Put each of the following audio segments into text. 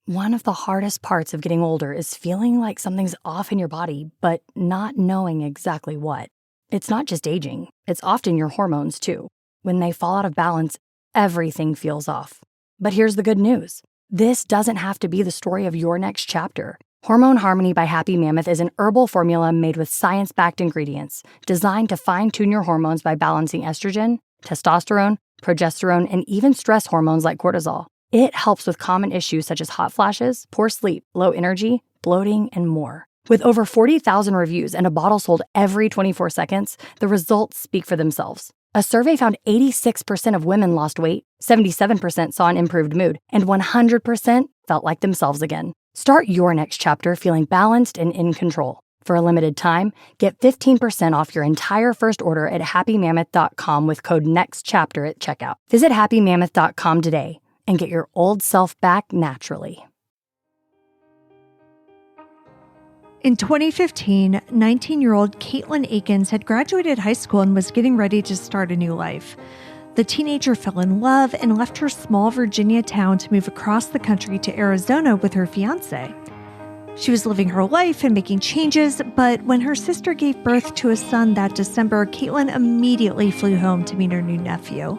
One of the hardest parts of getting older is feeling like something's off in your body, but not knowing exactly what. It's not just aging, it's often your hormones too. When they fall out of balance, everything feels off. But here's the good news. This doesn't have to be the story of your next chapter. Hormone Harmony by Happy Mammoth is an herbal formula made with science-backed ingredients designed to fine-tune your hormones by balancing estrogen, testosterone, progesterone, and even stress hormones like cortisol. It helps with common issues such as hot flashes, poor sleep, low energy, bloating, and more. With over 40,000 reviews and a bottle sold every 24 seconds, the results speak for themselves. A survey found 86% of women lost weight, 77% saw an improved mood, and 100% felt like themselves again. Start your next chapter feeling balanced and in control. For a limited time, get 15% off your entire first order at happymammoth.com with code NEXTCHAPTER at checkout. Visit happymammoth.com today and get your old self back naturally. In 2015, 19-year-old Katelin Akens had graduated high school and was getting ready to start a new life. The teenager fell in love and left her small Virginia town to move across the country to Arizona with her fiancé. She was living her life and making changes, but when her sister gave birth to a son that December, Katelin immediately flew home to meet her new nephew.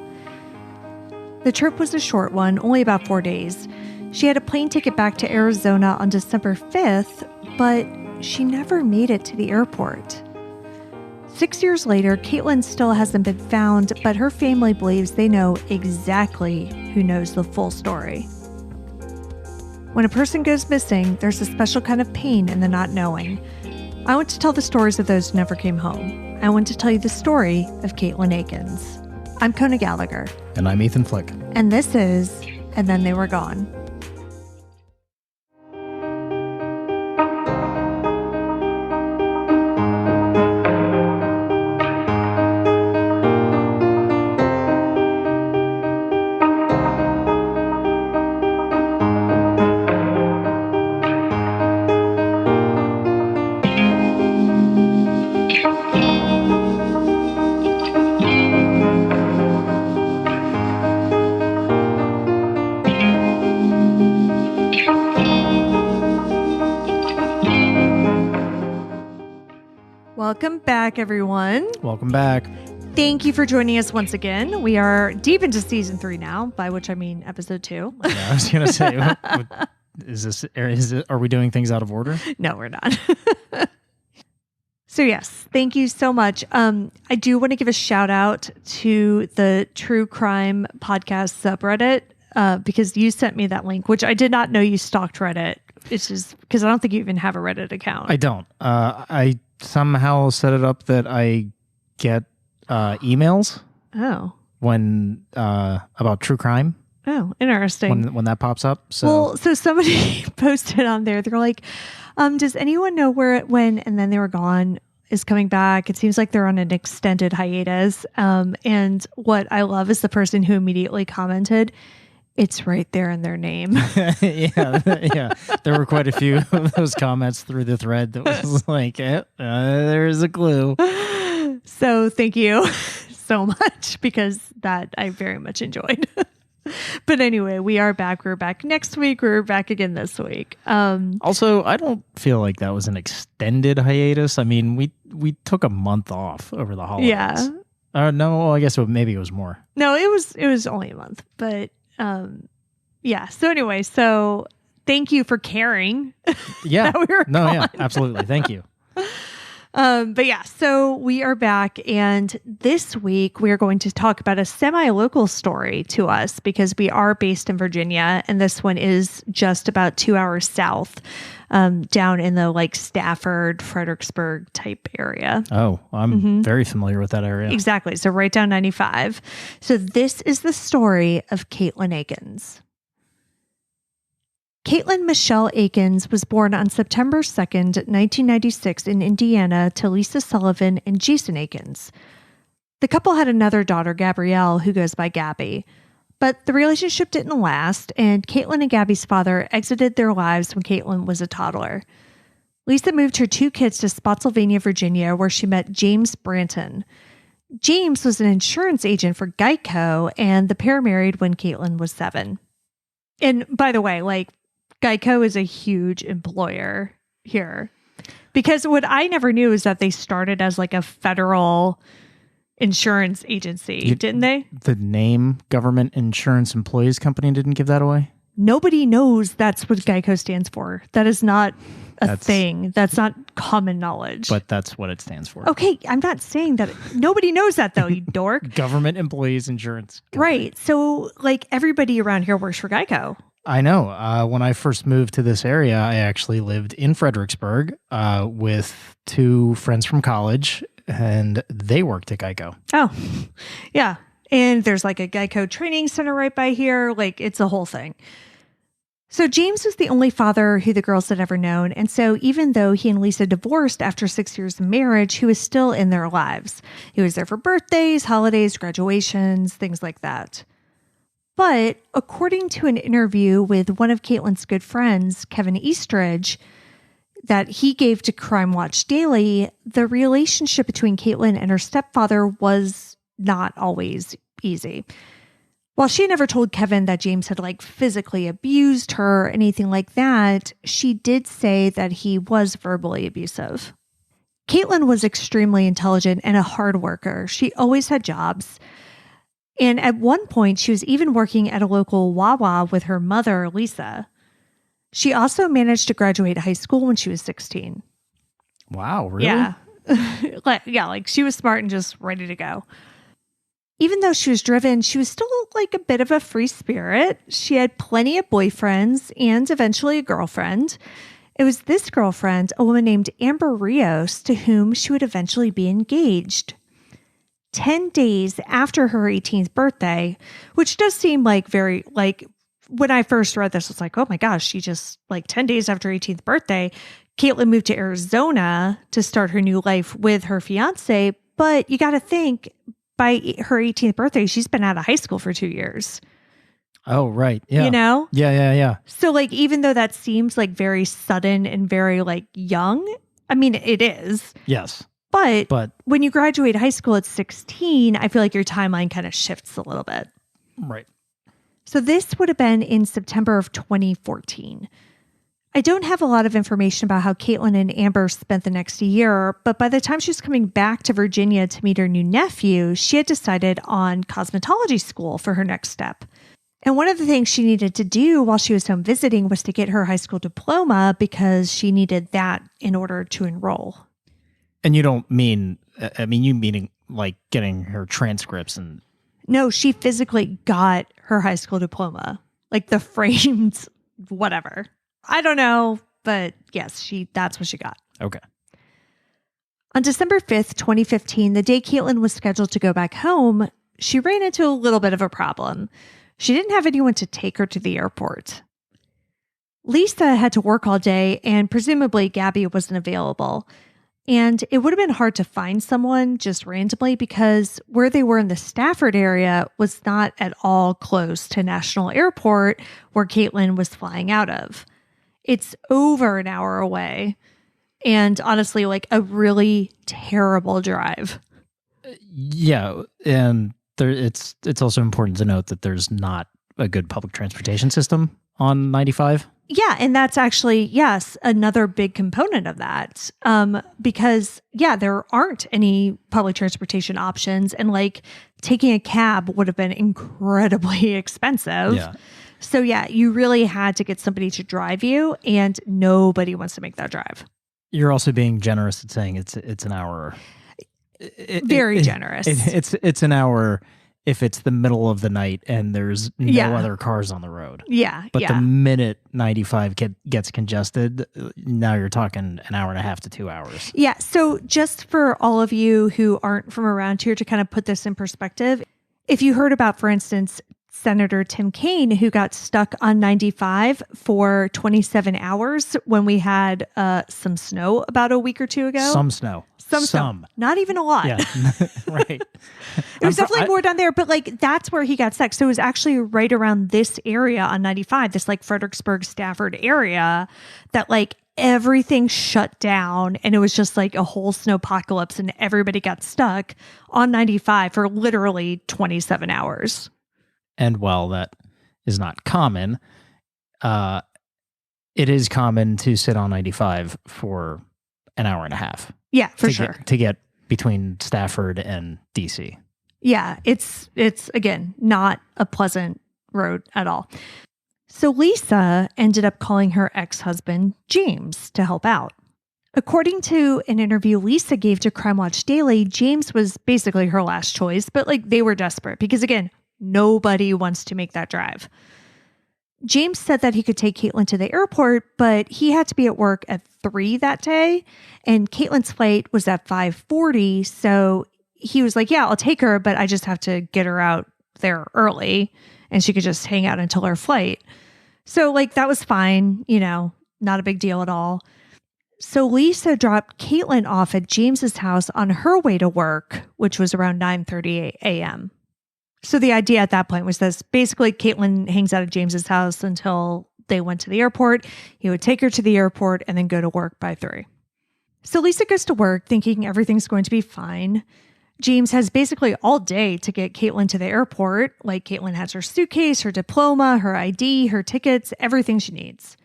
The trip was a short one, only about 4 days. She had a plane ticket back to Arizona on December 5th, but she never made it to the airport. 6 years later, Katelin still hasn't been found, but her family believes they know exactly who knows the full story. When a person goes missing, there's a special kind of pain in the not knowing. I want to tell the stories of those who never came home. I want to tell you the story of Katelin Akens. I'm Kona Gallagher. And I'm Ethan Flick. And this is And Then They Were Gone. Welcome back, everyone. Welcome back. Thank you for joining us once again. We are deep into season 3 now, by which I mean episode 2. Yeah, I was going to say, are we doing things out of order? No, we're not. So yes, thank you so much. I do want to give a shout out to the True Crime Podcast subreddit because you sent me that link, which I did not know you stalked Reddit. It's just because I don't think you even have a Reddit account. I don't. I somehow set it up that I get emails. Oh. When about true crime. Oh, interesting. When that pops up. So somebody posted on there. They're like, does anyone know where it went? And then they were gone. Is coming back. It seems like they're on an extended hiatus. And what I love is the person who immediately commented, it's right there in their name. yeah. There were quite a few of those comments through the thread that was like, there's a clue. So thank you so much because that I very much enjoyed. But anyway, we are back. We're back next week. We're back again this week. Also, I don't feel like that was an extended hiatus. I mean, we took a month off over the holidays. Yeah. No, I guess maybe it was more. No, it was only a month. But yeah. So anyway, thank you for caring. Yeah. That we were gone. Yeah, absolutely. Thank you. But yeah, so we are back, and this week we are going to talk about a semi-local story to us because we are based in Virginia, and this one is just about 2 hours south, down in the like Stafford, Fredericksburg type area. Oh, I'm very familiar with that area. Exactly. So right down 95. So this is the story of Katelin Akens. Katelin Michelle Akens was born on September 2nd, 1996 in Indiana to Lisa Sullivan and Jason Akens. The couple had another daughter, Gabrielle, who goes by Gabby. But the relationship didn't last, and Katelin and Gabby's father exited their lives when Katelin was a toddler. Lisa moved her 2 kids to Spotsylvania, Virginia, where she met James Branton. James was an insurance agent for Geico, and the pair married when Katelin was 7. And by the way, like, Geico is a huge employer here. Because what I never knew is that they started as like a federal insurance agency, didn't they? The name Government Insurance Employees Company didn't give that away? Nobody knows that's what Geico stands for. That is not a thing. That's not common knowledge. But that's what it stands for. Okay, I'm not saying that. Nobody knows that though, you dork. Government Employees Insurance Company. Right. So like everybody around here works for Geico. I know. When I first moved to this area, I actually lived in Fredericksburg with two friends from college, and they worked at Geico. Oh, yeah. And there's like a Geico training center right by here. Like it's a whole thing. So James was the only father who the girls had ever known. And so even though he and Lisa divorced after 6 years of marriage, he was still in their lives. He was there for birthdays, holidays, graduations, things like that. But according to an interview with one of Caitlin's good friends, Kevin Eastridge, that he gave to Crime Watch Daily, the relationship between Katelin and her stepfather was not always easy. While she never told Kevin that James had like physically abused her or anything like that, she did say that he was verbally abusive. Katelin was extremely intelligent and a hard worker. She always had jobs. And at one point, she was even working at a local Wawa with her mother, Lisa. She also managed to graduate high school when she was 16. Wow, really? Yeah. Like she was smart and just ready to go. Even though she was driven, she was still like a bit of a free spirit. She had plenty of boyfriends and eventually a girlfriend. It was this girlfriend, a woman named Amber Rios, to whom she would eventually be engaged. 10 days after her 18th birthday, which does seem like very, like when I first read this, it's like, oh my gosh, she just like 10 days after her 18th birthday, Katelin moved to Arizona to start her new life with her fiance. But you got to think, by her 18th birthday, she's been out of high school for 2 years. Oh, right. Yeah. You know? Yeah. So like, even though that seems like very sudden and very like young, I mean, it is. Yes. But when you graduate high school at 16, I feel like your timeline kind of shifts a little bit. Right. So this would have been in September of 2014. I don't have a lot of information about how Katelin and Amber spent the next year, but by the time she was coming back to Virginia to meet her new nephew, she had decided on cosmetology school for her next step. And one of the things she needed to do while she was home visiting was to get her high school diploma because she needed that in order to enroll. And you don't mean, you meaning like getting her transcripts and... No, she physically got her high school diploma, like the framed whatever. I don't know, but yes, that's what she got. Okay. On December 5th, 2015, the day Katelin was scheduled to go back home, she ran into a little bit of a problem. She didn't have anyone to take her to the airport. Lisa had to work all day, and presumably Gabby wasn't available. And it would have been hard to find someone just randomly because where they were in the Stafford area was not at all close to National Airport, where Katelin was flying out of. It's over an hour away. And honestly, like a really terrible drive. Yeah. And it's also important to note that there's not a good public transportation system on 95. Yeah. And that's actually, yes, another big component of that. Because, yeah, there aren't any public transportation options. And like taking a cab would have been incredibly expensive. Yeah. So, yeah, you really had to get somebody to drive you. And nobody wants to make that drive. You're also being generous at saying it's an hour. Very generous. It's an hour if it's the middle of the night and there's no other cars on the road. Yeah. But the minute 95 gets congested, now you're talking an hour and a half to 2 hours. Yeah. So just for all of you who aren't from around here to kind of put this in perspective, if you heard about, for instance, Senator Tim Kaine, who got stuck on 95 for 27 hours when we had some snow about a week or two ago. Some snow. Some. Not even a lot. Yeah, right. It was definitely more down there, but like that's where he got stuck. So it was actually right around this area on 95, this like Fredericksburg, Stafford area that like everything shut down and it was just like a whole snowpocalypse and everybody got stuck on 95 for literally 27 hours. And while that is not common, it is common to sit on 95 for an hour and a half. Yeah, for sure. To get between Stafford and DC. Yeah, it's again, not a pleasant road at all. So Lisa ended up calling her ex-husband, James, to help out. According to an interview Lisa gave to Crime Watch Daily, James was basically her last choice, but like they were desperate because again, nobody wants to make that drive. James said that he could take Katelin to the airport, but he had to be at work at 3 that day, and Katelin's flight was at 5:40, so he was like, yeah, I'll take her, but I just have to get her out there early, and she could just hang out until her flight. So like that was fine, not a big deal at all. So Lisa dropped Katelin off at James's house on her way to work, which was around 9:30 a.m. So the idea at that point was this. Basically, Katelin hangs out at James's house until they went to the airport. He would take her to the airport and then go to work by 3. So Lisa goes to work thinking everything's going to be fine. James has basically all day to get Katelin to the airport. Like Katelin has her suitcase, her diploma, her ID, her tickets, everything she needs.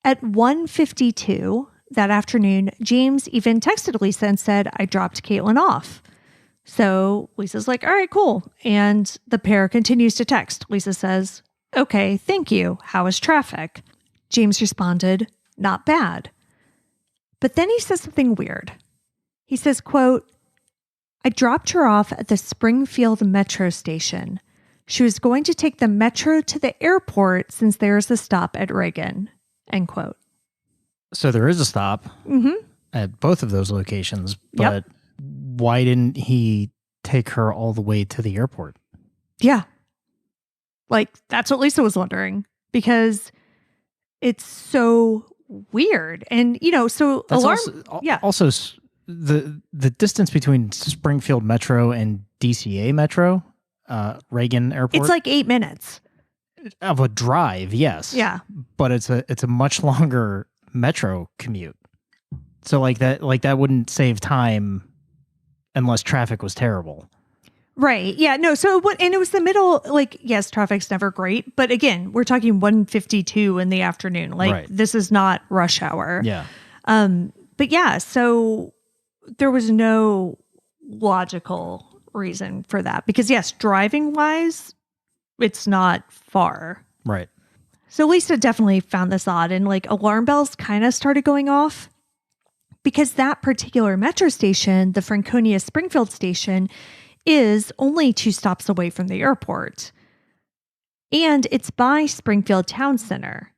At 1:52 that afternoon, James even texted Lisa and said, I dropped Katelin off. So Lisa's like, all right, cool. And the pair continues to text. Lisa says, okay, thank you. How is traffic? James responded, not bad. But then he says something weird. He says, quote, I dropped her off at the Springfield metro station. She was going to take the metro to the airport since there's a stop at Reagan, end quote. So there is a stop at both of those locations, but why didn't he take her all the way to the airport? Yeah. Like, that's what Lisa was wondering, because it's so weird. And, so That's alarm. Also, the distance between Springfield Metro and DCA Metro, Reagan Airport. It's like 8 minutes. Of a drive, yes. Yeah. But it's a much longer metro commute. So like that wouldn't save time unless traffic was terrible. Right. Yeah. No. So and it was the middle, like, yes, traffic's never great, but again, we're talking 1:52 in the afternoon. Like right. This is not rush hour. Yeah. But yeah, so there was no logical reason for that because yes, driving wise, it's not far. Right. So Lisa definitely found this odd, and like alarm bells kind of started going off. Because that particular metro station, the Franconia Springfield station, is only 2 stops away from the airport. And it's by Springfield Town Center.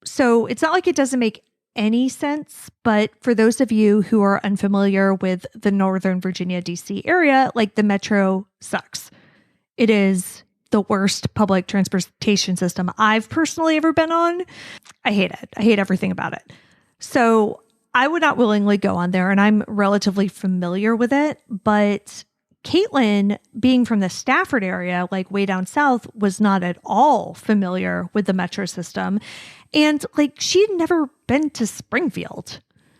So it's not like it doesn't make any sense, but for those of you who are unfamiliar with the Northern Virginia, DC area, like the metro sucks. It is the worst public transportation system I've personally ever been on. I hate it. I hate everything about it. So I would not willingly go on there, and I'm relatively familiar with it, but Katelin, being from the Stafford area, like way down south, was not at all familiar with the metro system. And like she had never been to Springfield.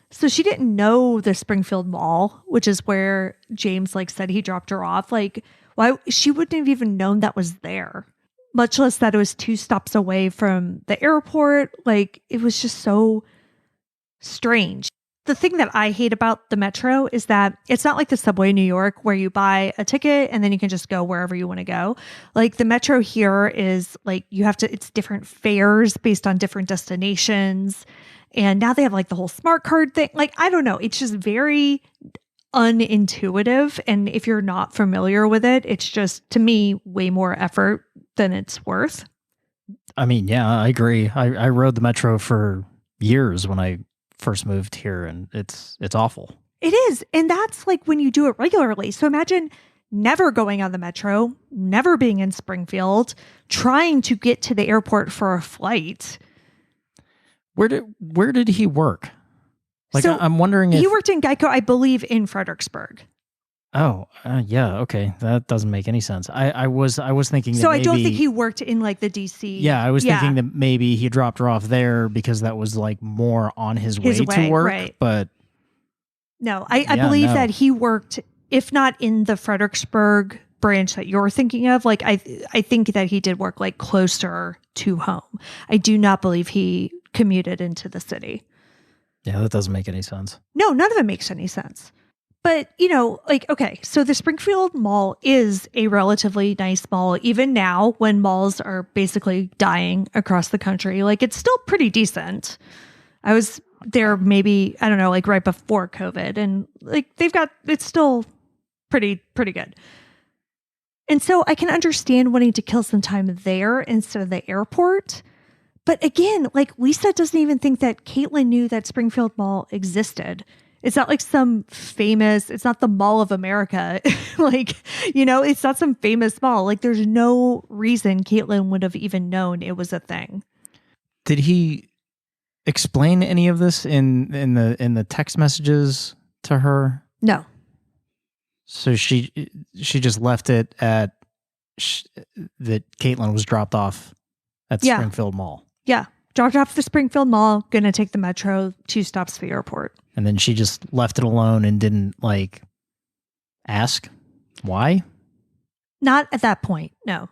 So she didn't know the Springfield Mall, which is where James like said he dropped her off. Like, why she wouldn't have even known that was there, much less that it was 2 stops away from the airport. Like, it was just so strange. The thing that I hate about the metro is that it's not like the subway in New York where you buy a ticket and then you can just go wherever you want to go. Like the metro here is like it's different fares based on different destinations. And now they have like the whole smart card thing. Like, I don't know. It's just very unintuitive. And if you're not familiar with it, it's just, to me, way more effort than it's worth. I mean, yeah, I agree. I rode the metro for years when I first moved here, and it's awful. It is. And that's like when you do it regularly. So imagine never going on the metro, never being in Springfield, trying to get to the airport for a flight. Where did he work? Like, so I'm wondering if he worked in Geico, I believe, in Fredericksburg. Oh, yeah. Okay. That doesn't make any sense. I was thinking that so maybe, I don't think he worked in like the DC. Yeah. I was thinking that maybe he dropped her off there because that was like more on his way to work. Right. But no, I believe that he worked, if not in the Fredericksburg branch that you're thinking of, like I think that he did work like closer to home. I do not believe he commuted into the city. Yeah, that doesn't make any sense. No, none of it makes any sense. But, okay, so the Springfield Mall is a relatively nice mall, even now when malls are basically dying across the country. It's still pretty decent. I was there maybe, I don't know, right before COVID, and it's still pretty good. And so I can understand wanting to kill some time there instead of the airport. But again, Lisa doesn't even think that Katelin knew that Springfield Mall existed. It's not some famous, it's not the Mall of America. It's not some famous mall. There's no reason Katelin would have even known it was a thing. Did he explain any of this in the text messages to her? No. So she just left it at that Katelin was dropped off at Springfield Mall. Yeah. Dropped off the Springfield Mall, gonna take the metro, 2 stops to the airport. And then she just left it alone and didn't ask why? Not at that point, no.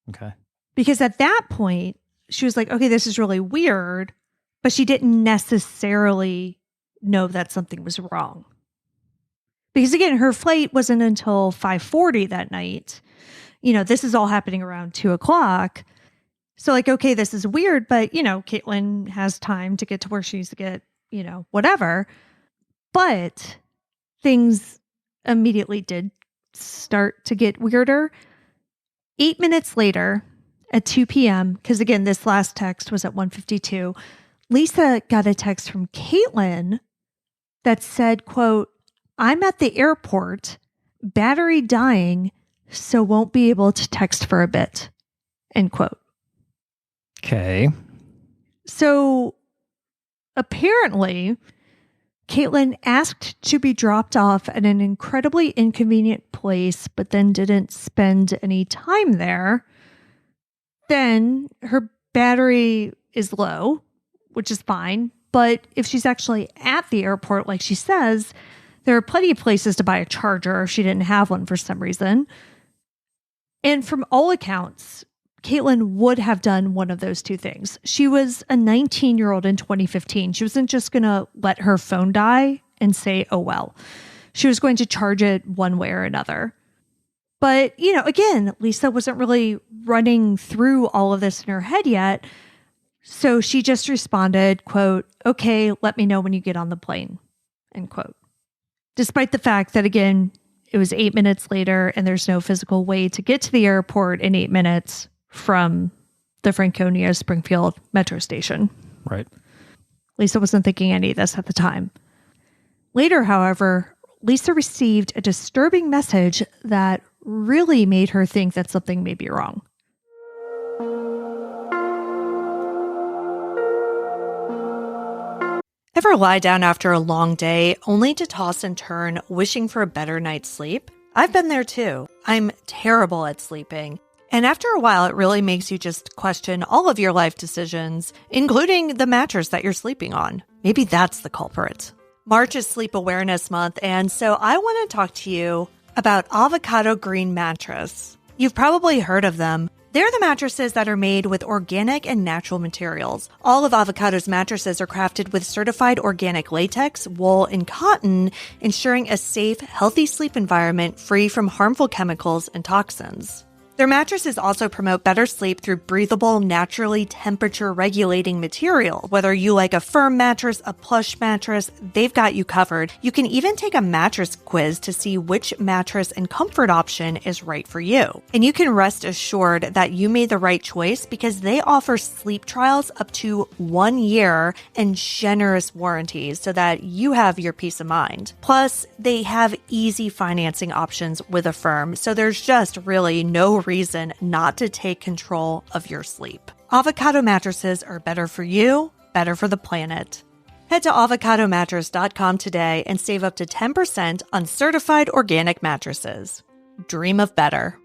Okay. Because at that point, she was like, okay, this is really weird, but she didn't necessarily know that something was wrong. Because again, her flight wasn't until 5:40 that night. This is all happening around 2:00. So okay, this is weird, but Katelin has time to get to where she needs to get, whatever. But things immediately did start to get weirder. 8 minutes later at 2 p.m., because again, this last text was at 1:52, Lisa got a text from Katelin that said, quote, "I'm at the airport, battery dying, so won't be able to text for a bit," end quote. Okay. So apparently, Katelin asked to be dropped off at an incredibly inconvenient place, but then didn't spend any time there. Then her battery is low, which is fine. But if she's actually at the airport, like she says, there are plenty of places to buy a charger if she didn't have one for some reason. And from all accounts, Katelin would have done one of those two things. She was a 19-year-old in 2015. She wasn't just going to let her phone die and say, oh, well. She was going to charge it one way or another. But, again, Lisa wasn't really running through all of this in her head yet. So she just responded, quote, "Okay, let me know when you get on the plane," end quote. Despite the fact that, again, it was 8 minutes later and there's no physical way to get to the airport in 8 minutes from the Franconia Springfield metro station. Right. Lisa wasn't thinking any of this at the time. Later, however, Lisa received a disturbing message that really made her think that something may be wrong. Ever lie down after a long day only to toss and turn, wishing for a better night's sleep? I've been there too. I'm terrible at sleeping. And after a while, it really makes you just question all of your life decisions, including the mattress that you're sleeping on. Maybe that's the culprit. March is Sleep Awareness Month, and so I want to talk to you about Avocado Green Mattress. You've probably heard of them. They're the mattresses that are made with organic and natural materials. All of Avocado's mattresses are crafted with certified organic latex, wool, and cotton, ensuring a safe, healthy sleep environment free from harmful chemicals and toxins. Their mattresses also promote better sleep through breathable, naturally temperature-regulating material. Whether you like a firm mattress, a plush mattress, they've got you covered. You can even take a mattress quiz to see which mattress and comfort option is right for you. And you can rest assured that you made the right choice because they offer sleep trials up to 1 year and generous warranties so that you have your peace of mind. Plus, they have easy financing options with Affirm, so there's just really no reason not to take control of your sleep. Avocado mattresses are better for you, better for the planet. Head to avocadomattress.com today and save up to 10% on certified organic mattresses. Dream of better.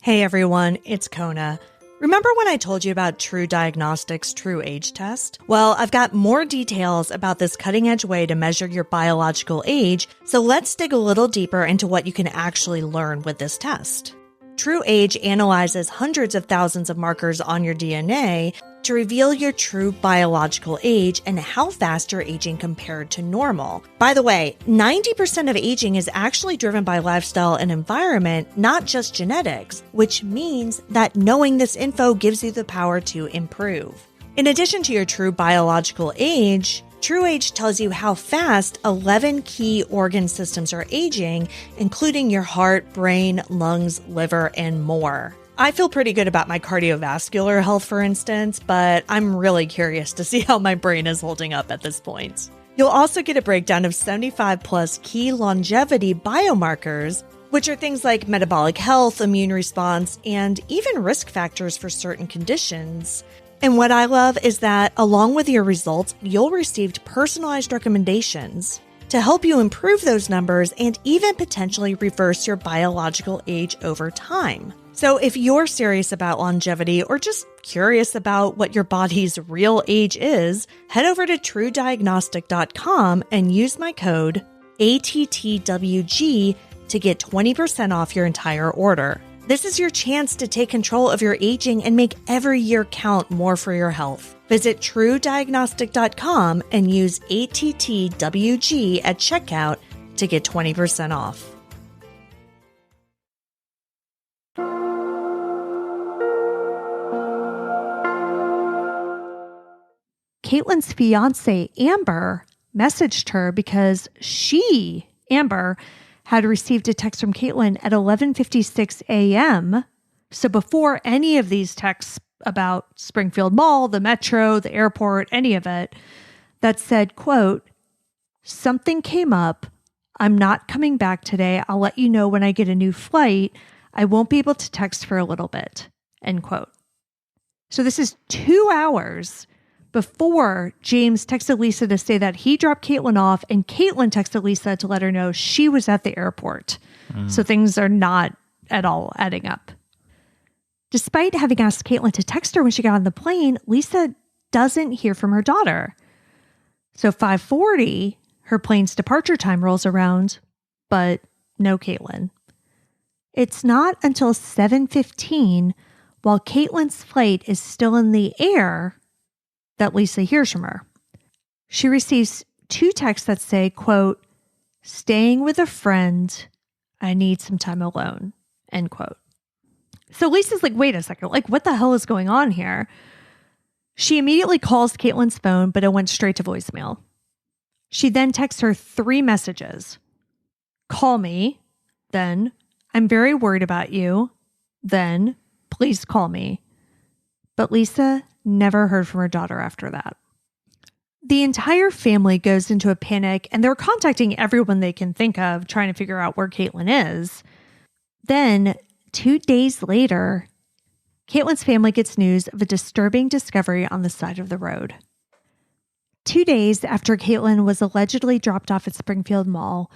Hey everyone, it's Kona. Remember when I told you about True Diagnostics' True Age Test? Well, I've got more details about this cutting-edge way to measure your biological age, so let's dig a little deeper into what you can actually learn with this test. True Age analyzes hundreds of thousands of markers on your DNA to reveal your true biological age and how fast you're aging compared to normal. By the way, 90% of aging is actually driven by lifestyle and environment, not just genetics, which means that knowing this info gives you the power to improve. In addition to your true biological age, True Age tells you how fast 11 key organ systems are aging, including your heart, brain, lungs, liver, and more. I feel pretty good about my cardiovascular health, for instance, but I'm really curious to see how my brain is holding up at this point. You'll also get a breakdown of 75 plus key longevity biomarkers, which are things like metabolic health, immune response, and even risk factors for certain conditions. And what I love is that along with your results, you'll receive personalized recommendations to help you improve those numbers and even potentially reverse your biological age over time. So if you're serious about longevity or just curious about what your body's real age is, head over to truediagnostic.com and use my code ATTWG to get 20% off your entire order. This is your chance to take control of your aging and make every year count more for your health. Visit truediagnostic.com and use ATTWG at checkout to get 20% off. Katelin's fiance, Amber, messaged her because she, Amber, had received a text from Katelin at 11:56 a.m. So before any of these texts about Springfield Mall, the metro, the airport, any of it, that said, quote, "Something came up. I'm not coming back today. I'll let you know when I get a new flight. I won't be able to text for a little bit," end quote. So this is 2 hours before James texted Lisa to say that he dropped Katelin off, and Katelin texted Lisa to let her know she was at the airport. So things are not at all adding up. Despite having asked Katelin to text her when she got on the plane, Lisa doesn't hear from her daughter. So 5:40, her plane's departure time rolls around, but no Katelin. It's not until 7:15, while Katelin's flight is still in the air, that Lisa hears from her. She receives 2 texts that say, quote, "Staying with a friend. I need some time alone," end quote. So Lisa's like, wait a second, like what the hell is going on here? She immediately calls Katelin's phone, but it went straight to voicemail. She then texts her 3 messages. "Call me," then, "I'm very worried about you," then, "Please call me." But Lisa never heard from her daughter after that. The entire family goes into a panic, and they're contacting everyone they can think of, trying to figure out where Katelin is. Then, 2 days later, Katelin's family gets news of a disturbing discovery on the side of the road. 2 days after Katelin was allegedly dropped off at Springfield Mall,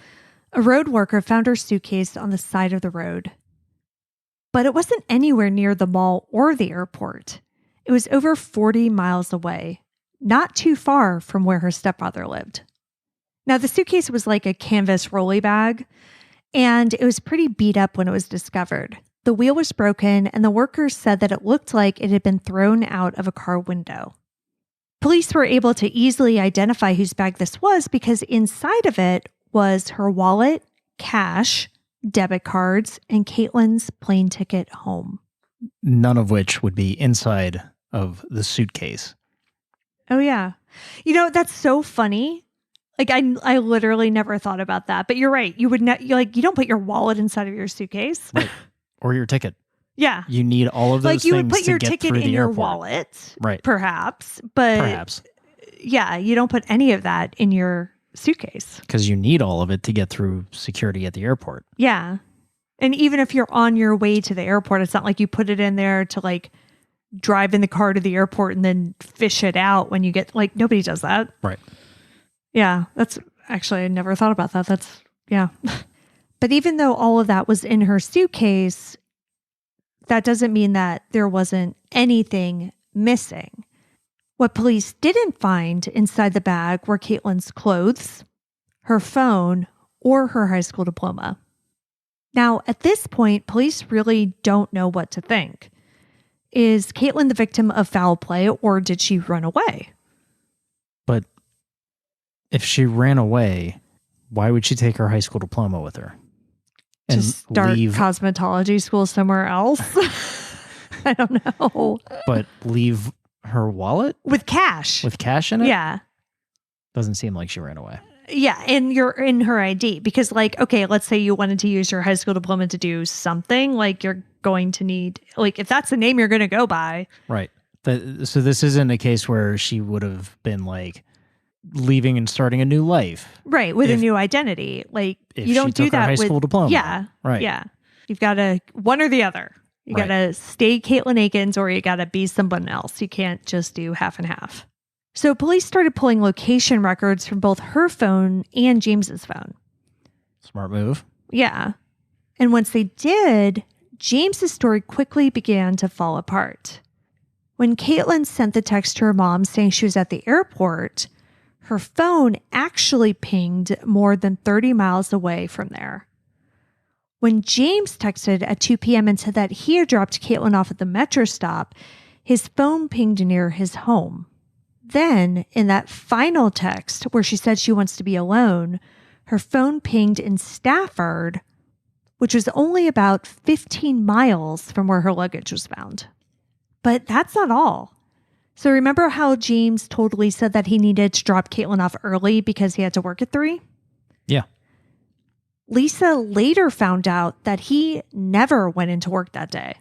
a road worker found her suitcase on the side of the road. But it wasn't anywhere near the mall or the airport. It was over 40 miles away, not too far from where her stepfather lived. Now, the suitcase was like a canvas rolly bag, and it was pretty beat up when it was discovered. The wheel was broken, and the workers said that it looked like it had been thrown out of a car window. Police were able to easily identify whose bag this was because inside of it was her wallet, cash, debit cards, and Katelin's plane ticket home. None of which would be inside of the suitcase. Oh, yeah. You know, that's so funny. Like, I literally never thought about that. But you're right. You would you don't put your wallet inside of your suitcase. Right. Or your ticket. Yeah. You need all of those things you would put to your get ticket through in the your airport. wallet. Right. Perhaps. But perhaps. Yeah, you don't put any of that in your suitcase. Because you need all of it to get through security at the airport. Yeah. And even if you're on your way to the airport, it's not like you put it in there to like drive in the car to the airport and then fish it out when you get, like, nobody does that. Right. Yeah. That's actually, I never thought about that. Yeah. But even though all of that was in her suitcase, that doesn't mean that there wasn't anything missing. What police didn't find inside the bag were Katelin's clothes, her phone, or her high school diploma. Now, at this point, police really don't know what to think. Is Katelin the victim of foul play, or did she run away? But if she ran away, why would she take her high school diploma with her? And to start cosmetology school somewhere else? I don't know. But leave her wallet? With cash. With cash in it? Yeah. Doesn't seem like she ran away. Yeah, and you're in her ID. Because, like, okay, let's say you wanted to use your high school diploma to do something. Like, you're going to need, like, if that's the name you're going to go by. Right. So this isn't a case where she would have been, like, leaving and starting a new life. Right, with a new identity. Like, you don't do that her high with school diploma. Yeah. Right. Yeah. You've got to one or the other. You got to stay Katelin Akens, or you got to be someone else. You can't just do half and half. So police started pulling location records from both her phone and James's phone. Smart move. Yeah. And once they did, James's story quickly began to fall apart. When Katelin sent the text to her mom saying she was at the airport, her phone actually pinged more than 30 miles away from there. When James texted at 2 p.m. and said that he had dropped Katelin off at the metro stop, his phone pinged near his home. Then, in that final text where she said she wants to be alone, her phone pinged in Stafford, which was only about 15 miles from where her luggage was found. But that's not all. So remember how James told Lisa that he needed to drop Katelin off early because he had to work at 3? Yeah. Lisa later found out that he never went into work that day.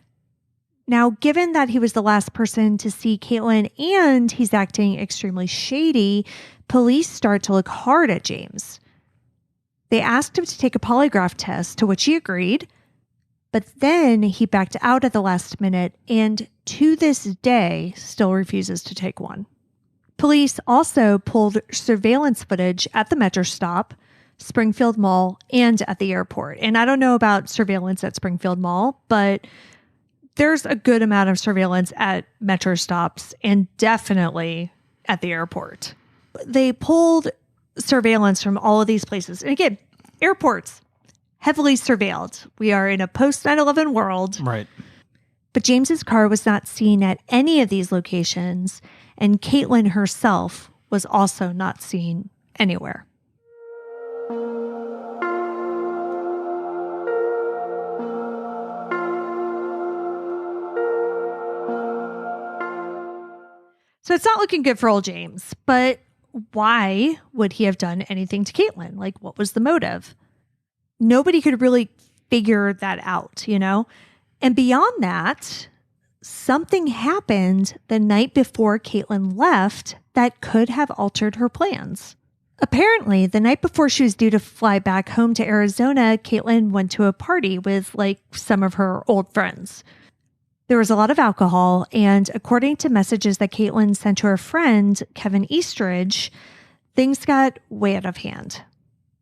Now, given that he was the last person to see Katelin and he's acting extremely shady, police start to look hard at James. They asked him to take a polygraph test, to which he agreed, but then he backed out at the last minute and to this day still refuses to take one. Police also pulled surveillance footage at the metro stop, Springfield Mall, and at the airport. And I don't know about surveillance at Springfield Mall, but there's a good amount of surveillance at metro stops and definitely at the airport. They pulled surveillance from all of these places. And again, airports, heavily surveilled. We are in a post 9/11 world. Right. But James's car was not seen at any of these locations, and Katelin herself was also not seen anywhere. So it's not looking good for old James, but why would he have done anything to Katelin? Like, what was the motive? Nobody could really figure that out, you know? And beyond that, something happened the night before Katelin left that could have altered her plans. Apparently, the night before she was due to fly back home to Arizona, Katelin went to a party with like some of her old friends. There was a lot of alcohol, and according to messages that Katelin sent to her friend, Kevin Eastridge, things got way out of hand.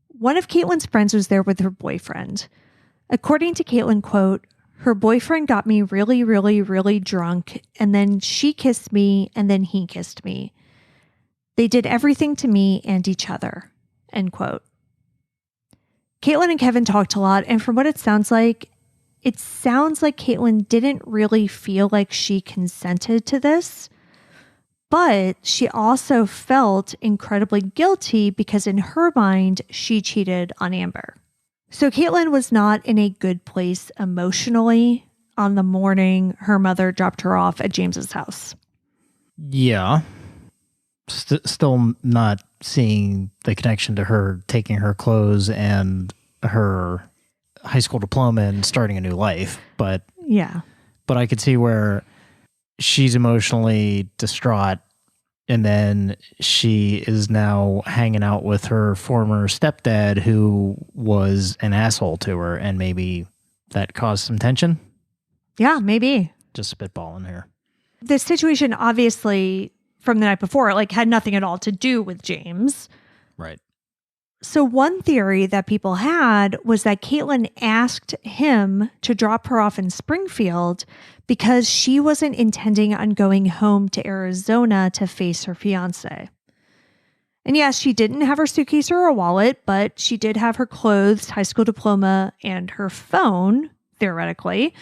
One of Katelin's friends was there with her boyfriend. According to Katelin, quote, "Her boyfriend got me really, really, really drunk, and then she kissed me, and then he kissed me. They did everything to me and each other," end quote. Katelin and Kevin talked a lot, and from what it sounds like Katelin didn't really feel like she consented to this, but she also felt incredibly guilty because in her mind, she cheated on Amber. So Katelin was not in a good place emotionally on the morning her mother dropped her off at James's house. Yeah. Still not seeing the connection to her taking her clothes and her high school diploma and starting a new life. But yeah, but I could see where she's emotionally distraught, and then she is now hanging out with her former stepdad who was an asshole to her, and maybe that caused some tension. Yeah, maybe. Just spitballing here. The situation obviously from the night before like had nothing at all to do with James. Right. So one theory that people had was that Katelin asked him to drop her off in Springfield because she wasn't intending on going home to Arizona to face her fiancé. And yes, she didn't have her suitcase or a wallet, but she did have her clothes, high school diploma, and her phone, theoretically.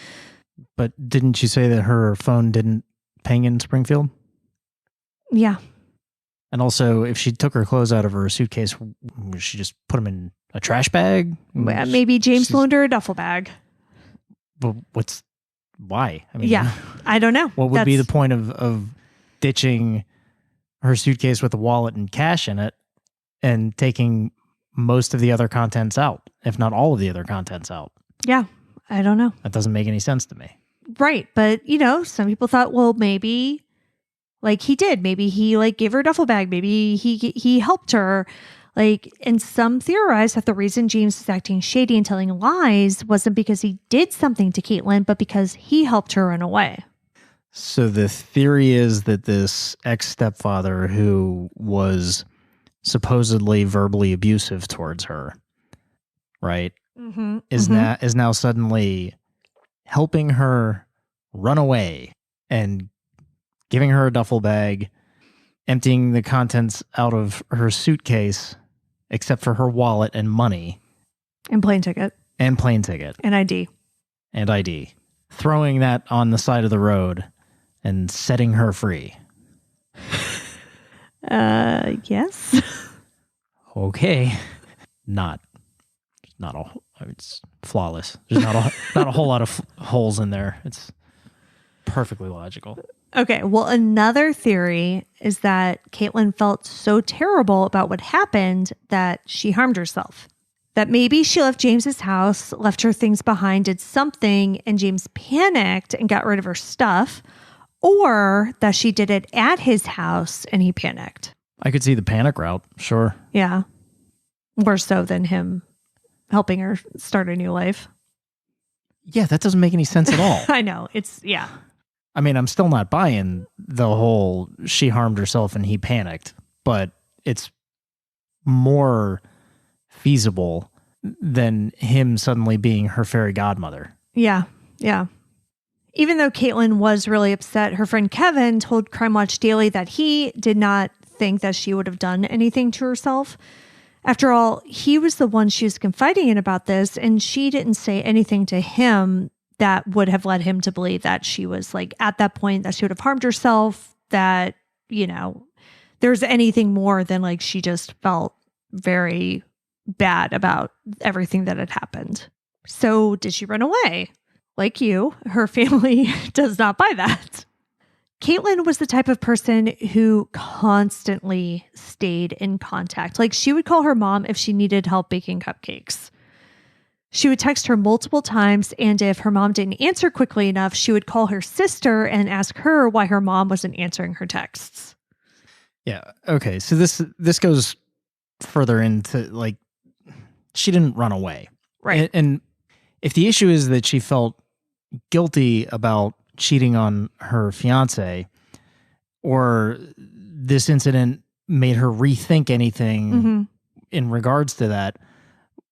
But didn't you say that her phone didn't ping in Springfield? Yeah. And also, if she took her clothes out of her suitcase, would she just put them in a trash bag? Well, maybe James loaned her a duffel bag. But why? I mean, yeah, I don't know. What would be the point of ditching her suitcase with a wallet and cash in it and taking most of the other contents out, if not all of the other contents out? Yeah, I don't know. That doesn't make any sense to me. Right. But, some people thought, well, maybe he did. Maybe he gave her a duffel bag. Maybe he helped her. And some theorize that the reason James was acting shady and telling lies wasn't because he did something to Katelin, but because he helped her run away. So the theory is that this ex-stepfather who was supposedly verbally abusive towards her, right, is now suddenly helping her run away and giving her a duffel bag, emptying the contents out of her suitcase, except for her wallet and money. And plane ticket. And plane ticket. And ID. And ID. Throwing that on the side of the road and setting her free. Yes. Okay. It's flawless. There's not a whole lot of holes in there. It's perfectly logical. Okay, well, another theory is that Katelin felt so terrible about what happened that she harmed herself. That maybe she left James's house, left her things behind, did something, and James panicked and got rid of her stuff, or that she did it at his house and he panicked. I could see the panic route, sure. Yeah, more so than him helping her start a new life. Yeah, that doesn't make any sense at all. I know, I mean, I'm still not buying the whole she harmed herself and he panicked, but it's more feasible than him suddenly being her fairy godmother. Yeah. Even though Katelin was really upset, her friend Kevin told Crime Watch Daily that he did not think that she would have done anything to herself. After all, he was the one she was confiding in about this, and she didn't say anything to him that would have led him to believe that she was at that point that she would have harmed herself, that, there's anything more than she just felt very bad about everything that had happened. So did she run away? Like you, her family does not buy that. Katelin was the type of person who constantly stayed in contact. She would call her mom if she needed help baking cupcakes. She would text her multiple times, and if her mom didn't answer quickly enough, she would call her sister and ask her why her mom wasn't answering her texts. Yeah. Okay. So this goes further into she didn't run away. Right. And if the issue is that she felt guilty about cheating on her fiance, or this incident made her rethink anything in regards to that,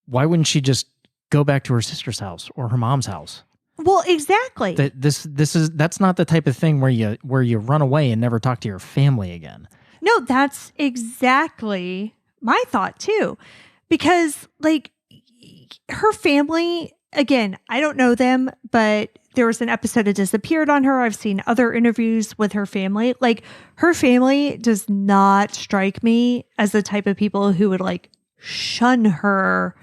why wouldn't she just go back to her sister's house or her mom's house? Well, exactly. That's not the type of thing where you run away and never talk to your family again. No, that's exactly my thought too. Because her family, again, I don't know them, but there was an episode of Disappeared on her. I've seen other interviews with her family. Her family does not strike me as the type of people who would shun her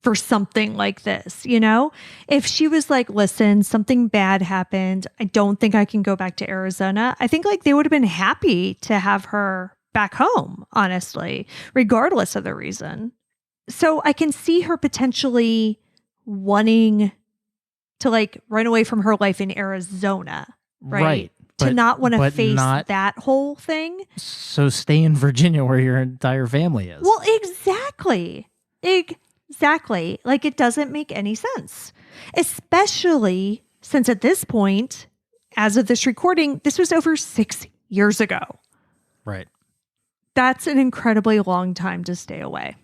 for something like this, If she was listen, something bad happened, I don't think I can go back to Arizona, I think they would have been happy to have her back home, honestly, regardless of the reason. So I can see her potentially wanting to run away from her life in Arizona, right? To not want to face that whole thing. So stay in Virginia where your entire family is. Well, exactly. Exactly. It doesn't make any sense, especially since at this point, as of this recording, this was over 6 years ago. Right. That's an incredibly long time to stay away.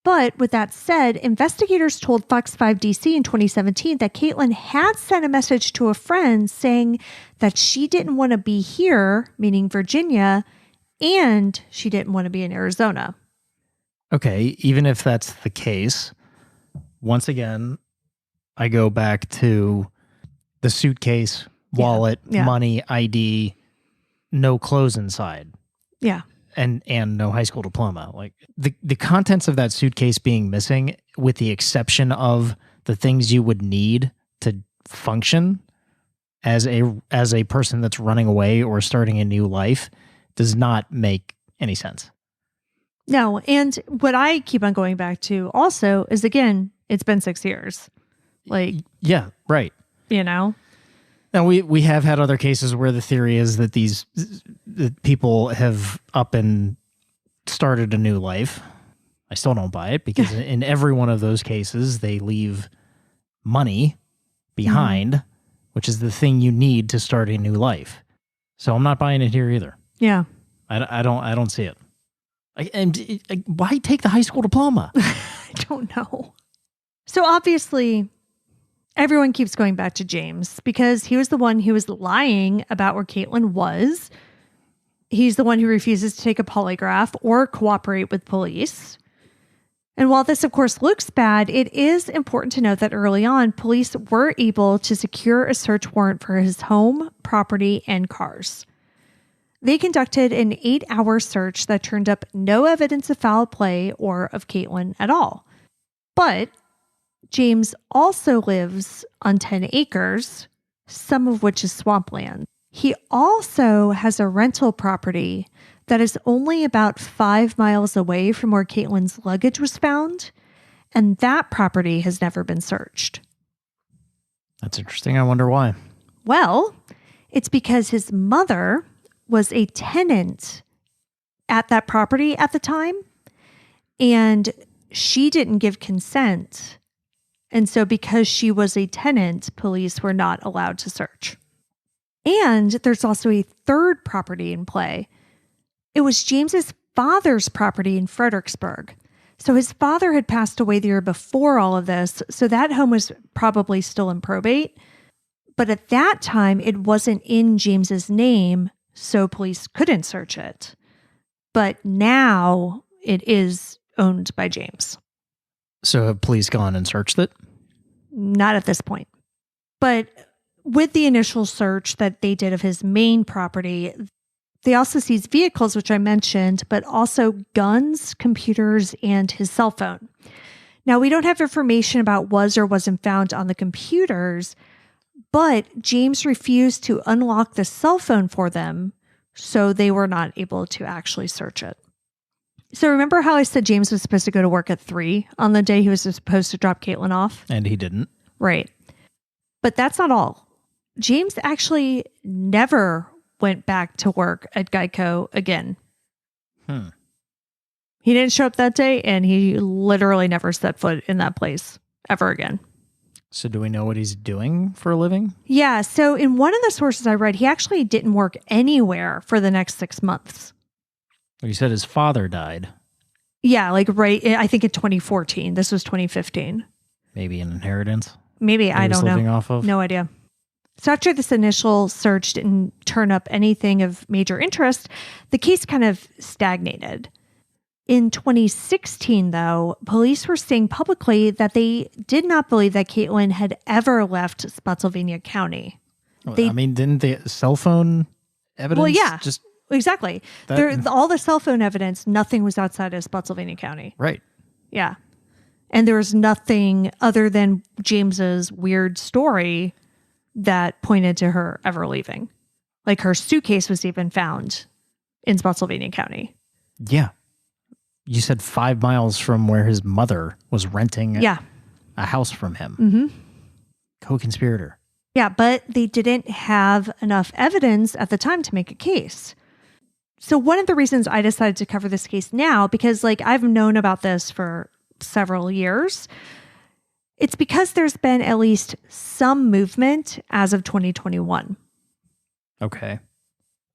But with that said, investigators told Fox 5 DC in 2017 that Katelin had sent a message to a friend saying that she didn't want to be here, meaning Virginia, and she didn't want to be in Arizona. Okay, even if that's the case, once again, I go back to the suitcase, wallet, money, ID, no clothes inside. Yeah. And no high school diploma. Like the contents of that suitcase being missing, with the exception of the things you would need to function as a person that's running away or starting a new life, does not make any sense. No, and what I keep on going back to also is, again, it's been 6 years. Like, yeah, right. You know? Now, we have had other cases where the theory is that that people have up and started a new life. I still don't buy it, because in every one of those cases, they leave money behind, which is the thing you need to start a new life. So I'm not buying it here either. Yeah. I don't see it. Why take the high school diploma? I don't know. So obviously, everyone keeps going back to James because he was the one who was lying about where Katelin was. He's the one who refuses to take a polygraph or cooperate with police. And while this, of course, looks bad, it is important to note that early on, police were able to secure a search warrant for his home, property, and cars. They conducted an 8-hour search that turned up no evidence of foul play or of Katelin at all. But James also lives on 10 acres, some of which is swampland. He also has a rental property that is only about 5 miles away from where Katelin's luggage was found, and that property has never been searched. That's interesting. I wonder why. Well, it's because his mother was a tenant at that property at the time, and she didn't give consent. And so because she was a tenant, police were not allowed to search. And there's also a third property in play. It was James's father's property in Fredericksburg. So his father had passed away the year before all of this, so that home was probably still in probate. But at that time, it wasn't in James's name, so police couldn't search it. But now it is owned by James. So have police gone and searched it? Not at this point. But with the initial search that they did of his main property, they also seized vehicles, which I mentioned, but also guns, computers, and his cell phone. Now, we don't have information about was or wasn't found on the computers, but James refused to unlock the cell phone for them, so they were not able to actually search it. So remember how I said James was supposed to go to work at 3 on the day he was supposed to drop Katelin off? And he didn't. Right. But that's not all. James actually never went back to work at Geico again. He didn't show up that day, and he literally never set foot in that place ever again. So do we know what he's doing for a living? Yeah. So in one of the sources I read, he actually didn't work anywhere for the next 6 months. You said his father died. Yeah, like right, I think in 2014. This was 2015. Maybe an inheritance? Maybe, I don't know. Living off of? No idea. So after this initial search didn't turn up anything of major interest, the case kind of stagnated. In 2016, though, police were saying publicly that they did not believe that Katelin had ever left Spotsylvania County. Didn't the cell phone evidence? Well, yeah, just exactly. All the cell phone evidence, nothing was outside of Spotsylvania County. Right. Yeah. And there was nothing other than James's weird story that pointed to her ever leaving. Like her suitcase was even found in Spotsylvania County. Yeah. You said 5 miles from where his mother was renting a house from him. Mm-hmm. Co-conspirator. Yeah, but they didn't have enough evidence at the time to make a case. So one of the reasons I decided to cover this case now, because I've known about this for several years, it's because there's been at least some movement as of 2021. Okay.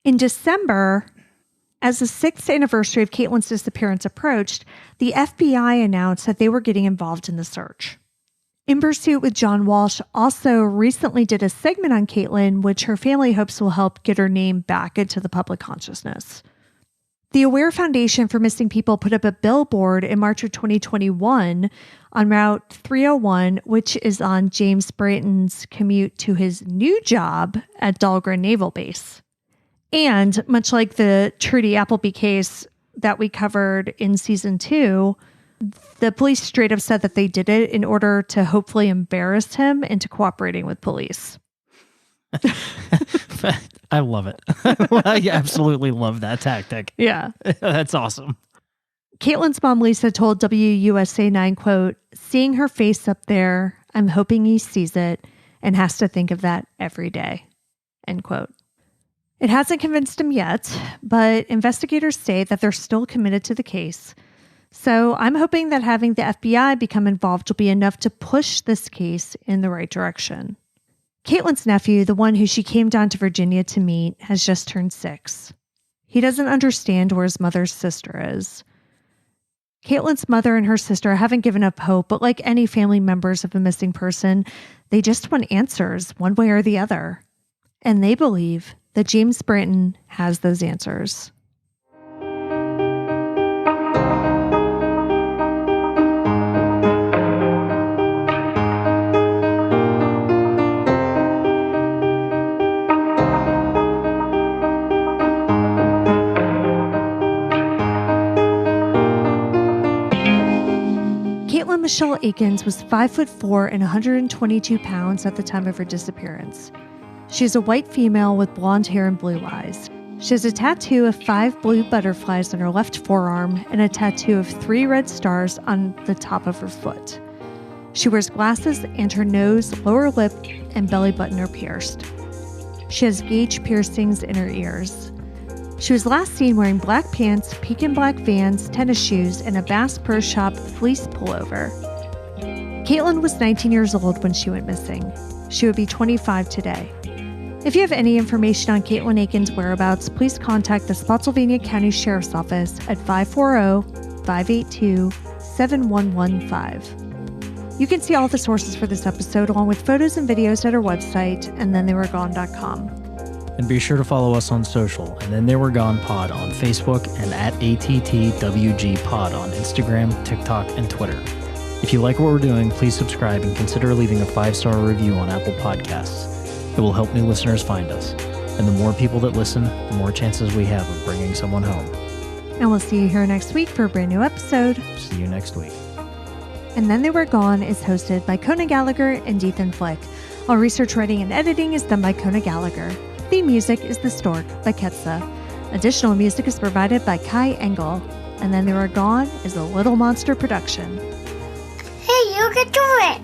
In December, as the 6th anniversary of Katelin's disappearance approached, the FBI announced that they were getting involved in the search. In Pursuit with John Walsh also recently did a segment on Katelin, which her family hopes will help get her name back into the public consciousness. The Aware Foundation for Missing People put up a billboard in March of 2021 on Route 301, which is on James Brayton's commute to his new job at Dahlgren Naval Base. And much like the Trudy Appleby case that we covered in season 2, the police straight up said that they did it in order to hopefully embarrass him into cooperating with police. I love it. I absolutely love that tactic. Yeah. That's awesome. Caitlin's mom, Lisa, told WUSA 9, quote, "Seeing her face up there, I'm hoping he sees it and has to think of that every day," end quote. It hasn't convinced him yet, but investigators say that they're still committed to the case. So I'm hoping that having the FBI become involved will be enough to push this case in the right direction. Caitlin's nephew, the one who she came down to Virginia to meet, has just turned 6. He doesn't understand where his mother's sister is. Caitlin's mother and her sister haven't given up hope, but like any family members of a missing person, they just want answers one way or the other. And they believe that James Brayton has those answers. Katelin Michelle Akens was 5'4" and 122 pounds at the time of her disappearance. She is a white female with blonde hair and blue eyes. She has a tattoo of 5 blue butterflies on her left forearm and a tattoo of 3 red stars on the top of her foot. She wears glasses and her nose, lower lip, and belly button are pierced. She has gauge piercings in her ears. She was last seen wearing black pants, pink and black Vans, tennis shoes, and a Bass Pro Shop fleece pullover. Katelin was 19 years old when she went missing. She would be 25 today. If you have any information on Katelin Akens' whereabouts, please contact the Spotsylvania County Sheriff's Office at 540-582-7115. You can see all the sources for this episode along with photos and videos at our website, andthentheywere.gone.com. And be sure to follow us on social, and Then They Were Gone Pod on Facebook and at ATTWG Pod on Instagram, TikTok, and Twitter. If you like what we're doing, please subscribe and consider leaving a 5-star review on Apple Podcasts. It will help new listeners find us. And the more people that listen, the more chances we have of bringing someone home. And we'll see you here next week for a brand new episode. See you next week. And Then They Were Gone is hosted by Kona Gallagher and Ethan Flick. All research, writing, and editing is done by Kona Gallagher. Theme music is The Stork by Ketsa. Additional music is provided by Kai Engel. And Then They Were Gone is a Little Monster production. Hey, you can do it!